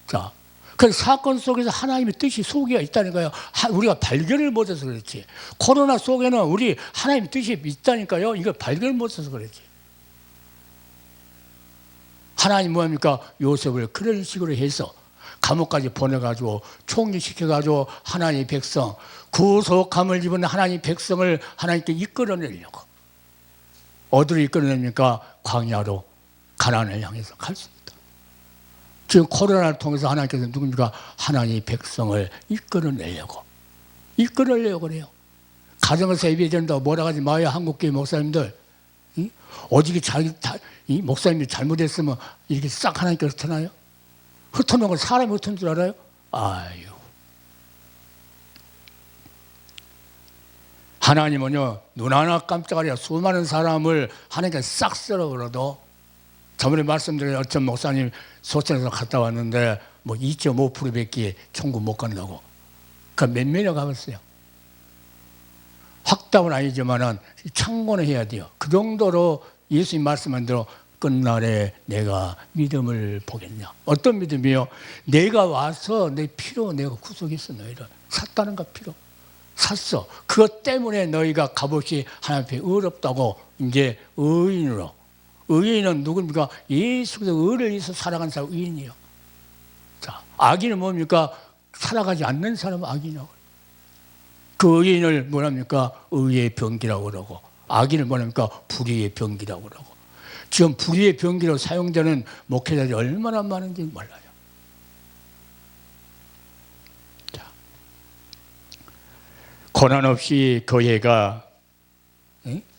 자, 그 사건 속에서 하나님의 뜻이 속에 있다니까요. 우리가 발견을 못해서 그렇지. 코로나 속에는 우리 하나님의 뜻이 있다니까요. 이걸 발견을 못해서 그렇지. 하나님 뭐합니까? 요셉을 그런 식으로 해서 감옥까지 보내가지고 총리시켜가지고 하나님의 백성, 구속함을 입은 하나님의 백성을 하나님께 이끌어내려고. 어디로 이끌어냅니까? 광야로, 가나안을 향해서 갈 수 있다. 지금 코로나를 통해서 하나님께서 누굽니까? 하나님의 백성을 이끌어내려고 그래요. 가정에서 예배드린다고 뭐라 하지 마요. 한국교회 목사님들. 오직이 이 목사님이 잘못했으면 이렇게 싹 하나님께 흩어나요? 흩어놓은 걸 사람이 흩어놓은 줄 알아요? 아유. 하나님은요, 눈 하나 깜짝하랴 수많은 사람을 하나님께 싹 쓸어버려도, 저번에 말씀드린 어떤 목사님 소천에서 갔다 왔는데 뭐 2.5%밖에 천국 못 간다고. 그 몇 명이나 가봤어요. 확답은 아니지만은 참고는 해야 돼요. 그 정도로 예수님 말씀한 대로 끝날에 내가 믿음을 보겠냐. 어떤 믿음이요? 내가 와서 내 피로 내가 구속했어. 너희를 샀다는 것 피로 샀어. 그것 때문에 너희가 값없이 하나님 앞에 의롭다고 이제 의인으로. 의인은 누굽니까? 예수 그리스도 의를 위해서 살아간 사람 의인이요. 자, 악인은 뭡니까? 살아가지 않는 사람은 악인이라고. 그 의인을 뭐랍니까? 의의 병기라고 그러고, 악인을 뭐랍니까? 불의의 병기라고 그러고. 지금 불의의 병기로 사용되는 목회자들이 얼마나 많은지 몰라요. 자, 고난 없이 교회가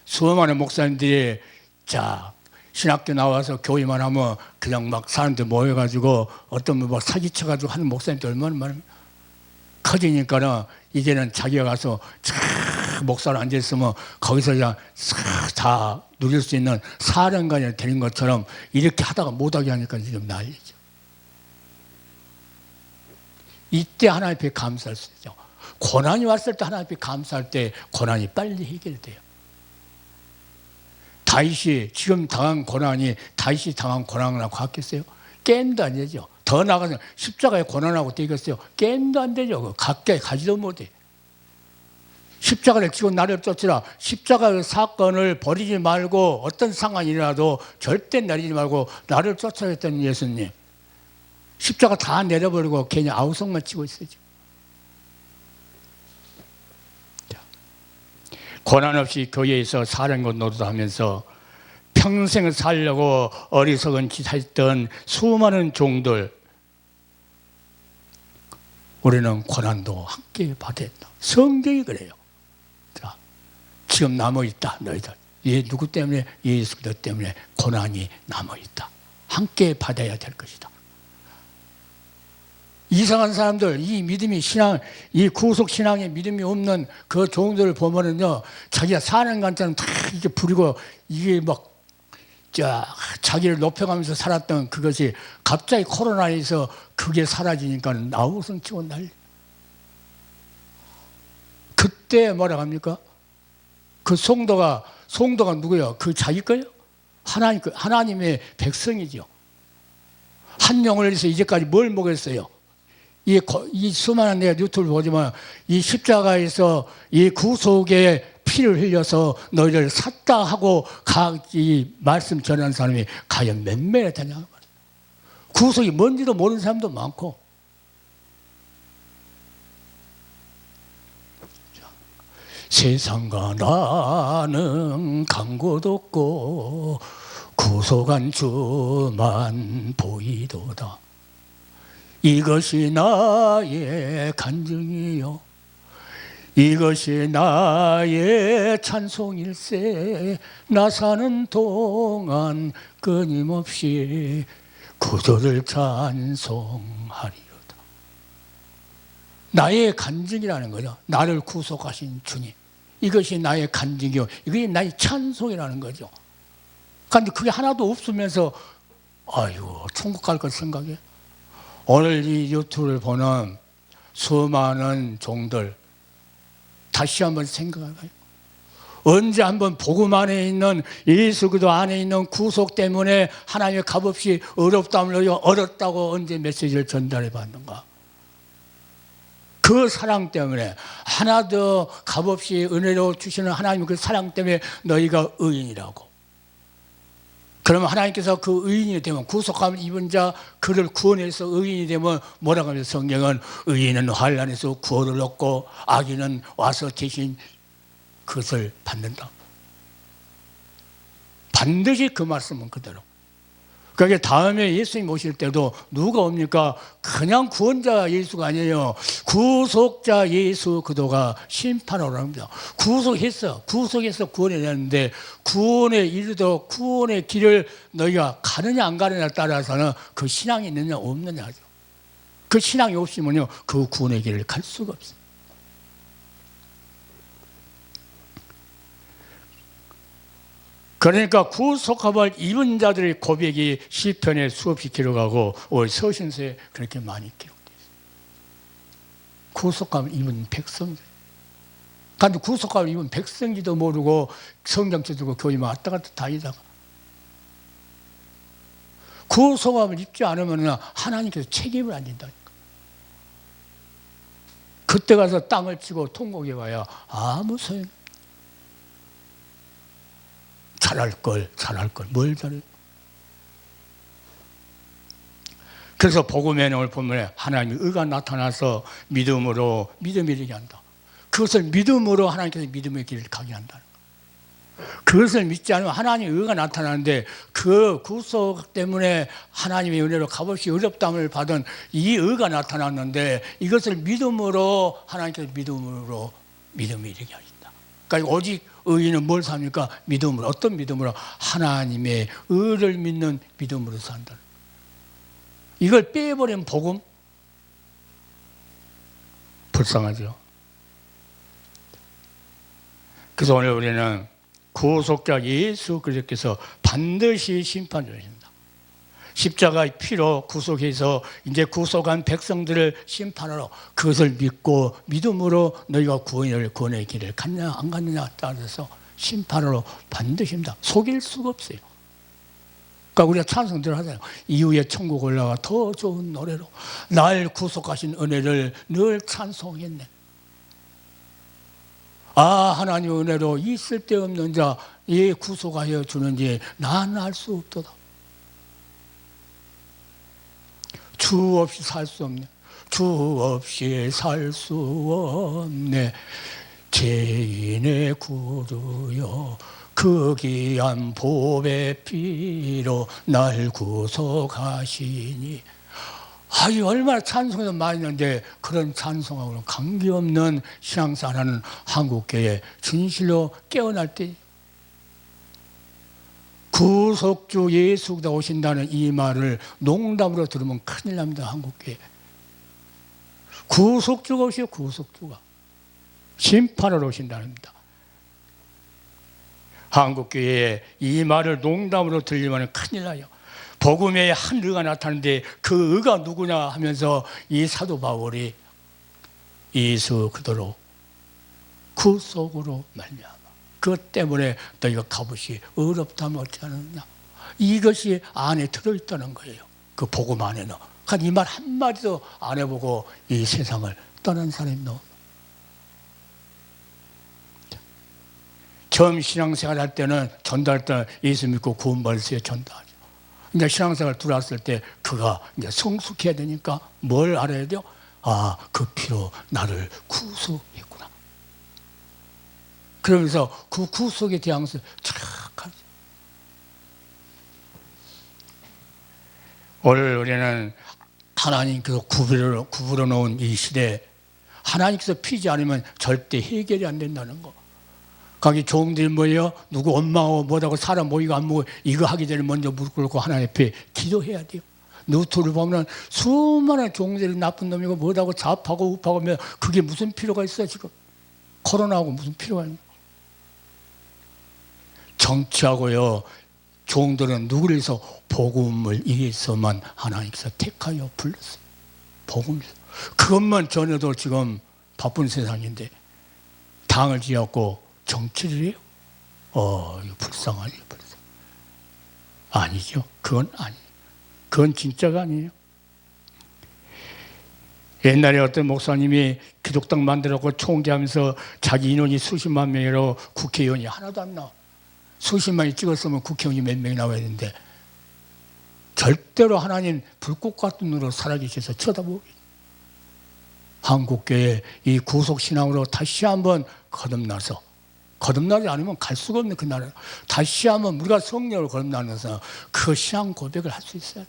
수많은 목사님들이 자 신학교 나와서 교회만 하면 그냥 막 사람들 모여가지고 어떤 뭐 사기쳐가지고 하는 목사님들 얼마나 많으면 커지니까는 이제는 자기가 가서 목사로 앉아있으면 거기서 그냥 다 누릴 수 있는 사령관이 되는 것처럼 이렇게 하다가 못하게 하니까 지금 난리죠. 이때 하나님 앞에 감사할 수 있죠. 고난이 왔을 때 하나님 앞에 감사할 때 고난이 빨리 해결돼요. 다윗이 지금 당한 고난이 다윗이 당한 고난하고 같겠어요? 게임도 안 되죠. 더 나가서 십자가에 고난하고 되겠어요? 게임도 안 되죠. 가까이 가지도 못해. 십자가를 지고 나를 쫓으라. 십자가의 사건을 버리지 말고 어떤 상황이 일어나도 절대 내리지 말고 나를 쫓아냈던 예수님. 십자가 다 내려버리고 괜히 아우성만 치고 있어요. 고난 없이 교회에서 사랑과 노릇하면서 평생 살려고 어리석은 짓했던 수많은 종들, 우리는 고난도 함께 받아야 한다. 성경이 그래요. 자, 지금 남아있다 너희들. 얘 누구 때문에? 예수 그리스도 때문에 고난이 남아있다. 함께 받아야 될 것이다. 이상한 사람들, 이 믿음이 신앙, 이 구속 신앙에 믿음이 없는 그 종들을 보면은요, 자기가 사는 간처럼 다 이렇게 부리고 이게 막 자기를 높여가면서 살았던 그것이 갑자기 코로나에서 그게 사라지니까 나우성 치고 난리. 그때 뭐라 합니까? 그 송도가 누구예요? 그 자기 거예요? 하나님의 백성이죠. 한 명을 위해서 이제까지 뭘 먹였어요? 이 수많은 내가 유튜브를 보지만 이 십자가에서 이 구속의 피를 흘려서 너희를 샀다 하고 이 말씀 전하는 사람이 과연 몇 명이나 되냐. 구속이 뭔지도 모르는 사람도 많고. 세상과 나는 간 곳 없고 구속한 주만 보이도다. 이것이 나의 간증이요 이것이 나의 찬송일세. 나 사는 동안 끊임없이 구주를 찬송하리로다. 나의 간증이라는 거죠. 나를 구속하신 주님, 이것이 나의 간증이요 이것이 나의 찬송이라는 거죠. 그런데 그게 하나도 없으면서 아이고 천국 갈 것 생각해. 오늘 이 유튜브를 보는 수많은 종들 다시 한번 생각해봐요. 언제 한번 복음 안에 있는 예수 그리스도 안에 있는 구속 때문에 하나님의 값없이 어렵다면 어렵다고 언제 메시지를 전달해 봤는가? 그 사랑 때문에 하나도 값없이 은혜로 주시는 하나님의 그 사랑 때문에 너희가 의인이라고. 그러면 하나님께서 그 의인이 되면 구속함을 입은 자 그를 구원해서 의인이 되면 뭐라고 하면 성경은 의인은 환난에서 구원을 얻고 악인은 와서 대신 그것을 받는다. 반드시 그 말씀은 그대로. 그러니까 다음에 예수님 오실 때도 누가 옵니까? 그냥 구원자 예수가 아니에요. 구속자 예수 그도가 심판하러 옵니다. 구속해서 구원해 내는데 구원에 이르도록 구원의 길을 너희가 가느냐 안 가느냐에 따라서는 그 신앙이 있느냐 없느냐죠. 그 신앙이 없으면요 그 구원의 길을 갈 수가 없어요. 그러니까 구속함을 입은 자들의 고백이 시편에 수없이 기록하고 올 서신서에 그렇게 많이 기록되어 있어요. 구속함을 입은 백성들. 그런데 구속함을 입은 백성인지도 모르고 성경책 들고 교회만 왔다 갔다 다니다가 구속함을 입지 않으면 하나님께서 책임을 안 진다니까. 그때 가서 땅을 치고 통곡해 봐야 아무 소용. 잘할 걸 뭘 잘해? 그래서 복음의 내용을 보면 하나님의 의가 나타나서 믿음으로 믿음이 되게 한다. 그것을 믿음으로 하나님께서 믿음의 길을 가게 한다는 거예요. 그것을 믿지 않으면 하나님의 의가 나타나는데 그 구속 때문에 하나님의 은혜로 값없이 어렵담을 받은 이 의가 나타났는데 이것을 믿음으로 하나님께서 믿음이 되게 하신다. 그러니까 오직 의인은 뭘 삽니까? 믿음으로. 어떤 믿음으로? 하나님의 의를 믿는 믿음으로 산다. 이걸 빼버리면 복음? 불쌍하죠. 그래서 오늘 우리는 구속자 예수 그리스도께서 반드시 심판 주십니다. 십자가의 피로 구속해서 이제 구속한 백성들을 심판하러 그것을 믿고 믿음으로 너희가 구원의 길을 갔냐 안 갔느냐 따라서 심판하러 반드시입니다. 속일 수가 없어요. 그러니까 우리가 찬송들 하잖아요. 이후에 천국 올라가 더 좋은 노래로 날 구속하신 은혜를 늘 찬송했네. 아, 하나님의 은혜로 이 쓸데없는 자 예 구속하여 주는지 나는 알 수 없도다. 주 없이 살 수 없네. 주 없이 살 수 없네. 죄인의 구주여 그 귀한 보배 피로 날 구속하시니. 이 얼마나 찬송해도 많이 있는데 그런 찬송하고는 관계없는 신앙생활하는 한국교회 진실로 깨어날 때 구속주 예수가 오신다는 이 말을 농담으로 들으면 큰일 납니다. 한국교회. 구속주가 오시요. 구속주가. 심판을 오신다는 겁니다. 한국교회에 이 말을 농담으로 들리면 큰일 나요. 복음에 한 의가 나타나는데 그 의가 누구냐 하면서 이 사도 바울이 예수 그대로 구속으로 말미암아 그것 때문에 너희가 값없이 어렵다면 어찌하느냐. 이것이 안에 들어있다는 거예요. 그 복음 안에는. 이 말 한마디도 안 해보고 이 세상을 떠난 사람이 너무. 처음 신앙생활 할 때는 전도할 때는 예수 믿고 구원받을 때 전도하죠. 이제 신앙생활 들어왔을 때 그가 이제 성숙해야 되니까 뭘 알아야 돼요? 아, 그 피로 나를 구속했구나. 그러면서 그 구속에 대한 것을 착하죠. 오늘 우리는 하나님께서 구부려 놓은 이 시대에 하나님께서 피지 않으면 절대 해결이 안 된다는 거. 거기 종들이 뭐예요? 누구 엄마하고 뭐라고 사람 모이고 안 모이고 이거 하기 전에 먼저 무릎 꿇고 하나님 앞에 기도해야 돼요. 노트를 보면 수많은 종들이 나쁜 놈이고 뭐라고 좌파고 우파고 하면 그게 무슨 필요가 있어 지금. 코로나하고 무슨 필요가 있냐. 정치하고요. 종들은 누구를 위해서 복음을 위해서만 하나님께서 택하여 불렀어요. 복음을. 그것만 전혀도 지금 바쁜 세상인데 당을 지었고 정치를 해요? 이거 불쌍하죠. 아니죠. 그건 아니에요. 그건 진짜가 아니에요. 옛날에 어떤 목사님이 기독당 만들었고 총재하면서 자기 인원이 수십만 명으로 국회의원이 하나도 안 나와. 수십만이 찍었으면 국회의원이 몇 명이 나와야 되는데 절대로 하나님 불꽃 같은 눈으로 살아계셔서 쳐다보고 한국교회 이 구속신앙으로 다시 한번 거듭나지 않으면 갈 수가 없는 그 나라. 다시 한번 우리가 성령을 거듭나면서 그 신앙 고백을 할 수 있어요.